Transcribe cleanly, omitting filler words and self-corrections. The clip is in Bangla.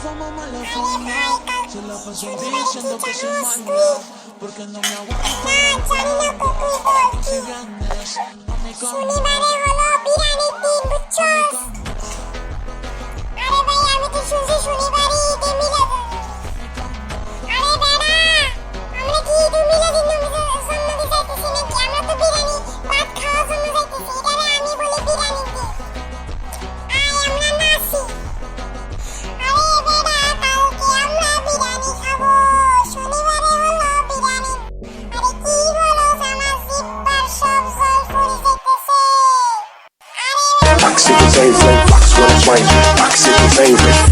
fama, mala fama. Se la pasan diciendo que soy mala, porque no me aguanto. Si vienes a mi cama, শনিবারে হলো বিরিয়ানির দিন, বুঝছস? আরে ভাই আমি তো শুনছি শনিবারই ঈদে মিলাদ। আরে বেড়া, আমরা কি ঈদে মিলাদের সম্মানে যাইতেছি নাকি? আমরা তো বিরিয়ানি ভাত খাওয়ার জন্য যাইতেছি, এটারে আমি বলি বিরিয়ানির দিন। আয় আমরা নাচি। আরে বেড়া, কালকে আমরা বিরিয়ানি খাবো, শনিবারে হলো বিরিয়ানি। আরে কি বলছ, আমার জিহ্বার সব জল পড়ে যাইতেছে। Toxic favorite, wax with a flame. Toxic favorite.